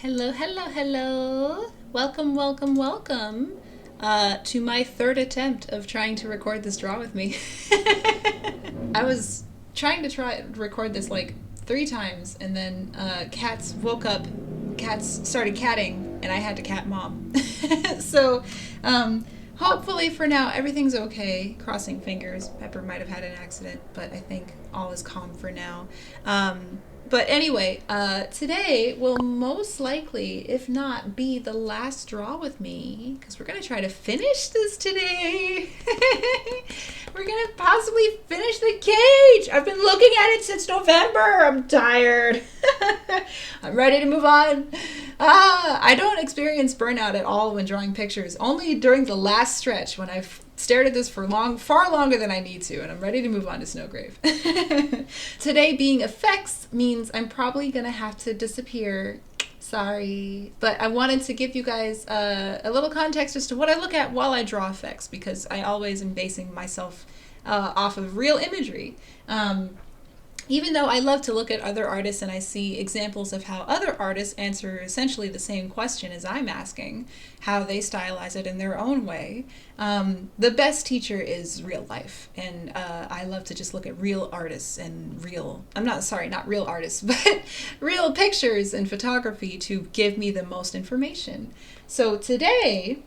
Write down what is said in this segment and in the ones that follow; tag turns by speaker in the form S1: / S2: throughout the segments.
S1: Hello, hello, hello. Welcome, welcome, welcome to my third attempt of trying to record this draw with me. I was trying to record this like 3 times, and then cats woke up, cats started catting, and I had to cat mom. So, hopefully for now everything's okay. Crossing fingers. Pepper might have had an accident, but I think all is calm for now. But anyway, today will most likely, if not, be the last draw with me, because we're going to try to finish this today. We're going to possibly finish the cage. I've been looking at it since November. I'm tired. I'm ready to move on. I don't experience burnout at all when drawing pictures, only during the last stretch when I've stared at this for far longer than I need to, and I'm ready to move on to Snowgrave. Today being effects means I'm probably gonna have to disappear. Sorry. But I wanted to give you guys a little context as to what I look at while I draw effects, because I always am basing myself off of real imagery. Even though I love to look at other artists and I see examples of how other artists answer essentially the same question as I'm asking, how they stylize it in their own way, the best teacher is real life. And I love to just look at real artists and not real artists, but real pictures and photography to give me the most information. So today,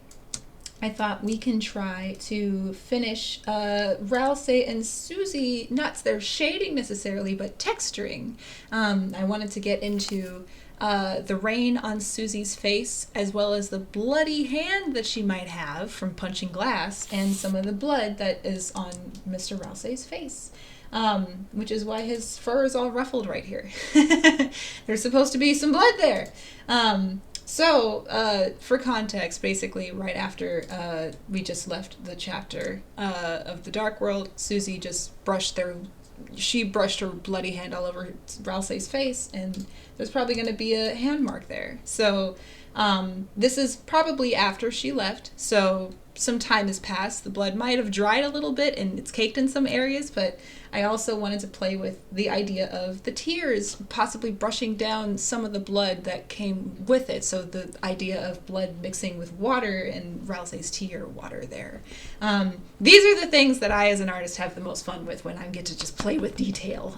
S1: I thought we can try to finish Ralsei and SUSIE, not their shading necessarily, but texturing. I wanted to get into the rain on SUSIE's face, as well as the bloody hand that she might have from punching glass, and some of the blood that is on Mr. Ralsei's face. Which is why his fur is all ruffled right here. There's supposed to be some blood there. So, for context, basically, right after we just left the chapter of the Dark World, SUSIE just brushed her bloody hand all over Ralsei's face, and there's probably going to be a hand mark there. So, this is probably after she left, so some time has passed. The blood might have dried a little bit, and it's caked in some areas, but I also wanted to play with the idea of the tears possibly brushing down some of the blood that came with it. So the idea of blood mixing with water and Ralsei's tear water there. These are the things that I as an artist have the most fun with when I get to just play with detail.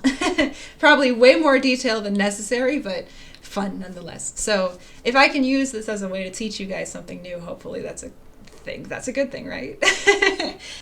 S1: Probably way more detail than necessary, but fun nonetheless. So if I can use this as a way to teach you guys something new, hopefully that's a good thing, right?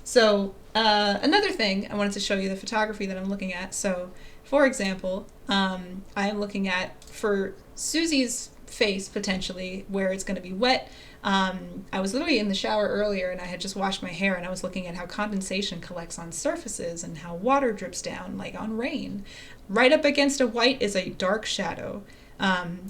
S1: So another thing, I wanted to show you the photography that I'm looking at. So for example, I am looking at, for SUSIE's face potentially, where it's going to be wet. I was literally in the shower earlier, and I had just washed my hair, and I was looking at how condensation collects on surfaces and how water drips down like on rain. Right up against a white is a dark shadow.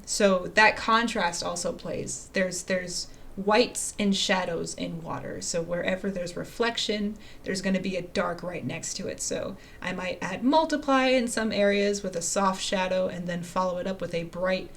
S1: So that contrast also plays. There's whites and shadows in water. So wherever there's reflection, there's going to be a dark right next to it. So I might add multiply in some areas with a soft shadow, and then follow it up with a bright,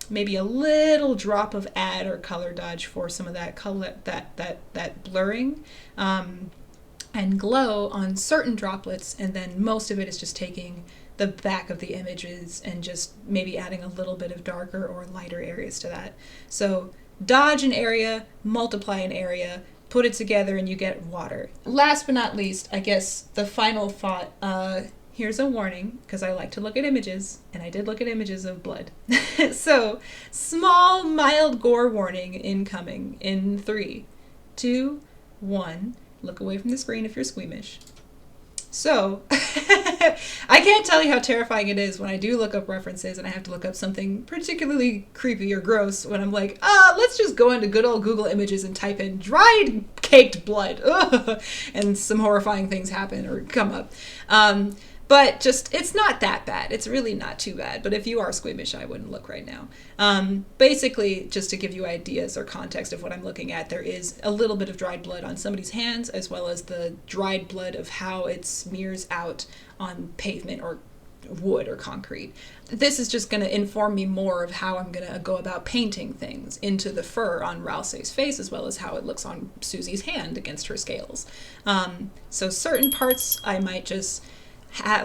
S1: maybe a little drop of add or color dodge for some of that color, that blurring, and glow on certain droplets. And then most of it is just taking the back of the images and just maybe adding a little bit of darker or lighter areas to that. So dodge an area, multiply an area, put it together, and you get water. Last but not least, I guess the final thought, here's a warning, because I like to look at images, and I did look at images of blood. So, small, mild gore warning incoming in 3, 2, 1. Look away from the screen if you're squeamish. So, I can't tell you how terrifying it is when I do look up references and I have to look up something particularly creepy or gross when I'm like, let's just go into good old Google Images and type in dried caked blood. Ugh, and some horrifying things happen or come up. But just, it's not that bad. It's really not too bad. But if you are squeamish, I wouldn't look right now. Basically, just to give you ideas or context of what I'm looking at, there is a little bit of dried blood on somebody's hands, as well as the dried blood of how it smears out on pavement or wood or concrete. This is just going to inform me more of how I'm going to go about painting things into the fur on Ralsei's face, as well as how it looks on SUSIE's hand against her scales. So certain parts I might just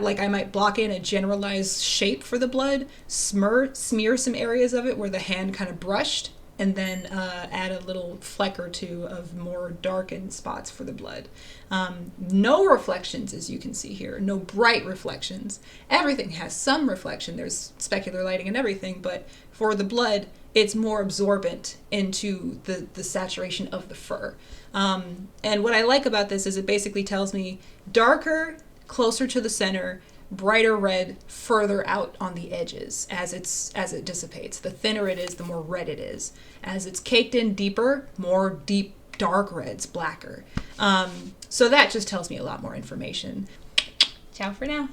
S1: like I might block in a generalized shape for the blood, smear some areas of it where the hand kind of brushed, and then add a little fleck or two of more darkened spots for the blood. No reflections, as you can see here, no bright reflections. Everything has some reflection. There's specular lighting and everything, but for the blood, it's more absorbent into the saturation of the fur. And what I like about this is it basically tells me darker, closer to the center, brighter red further out on the edges as it dissipates. The thinner it is, the more red it is. As it's caked in deeper, more deep dark reds, blacker. So that just tells me a lot more information. Ciao for now.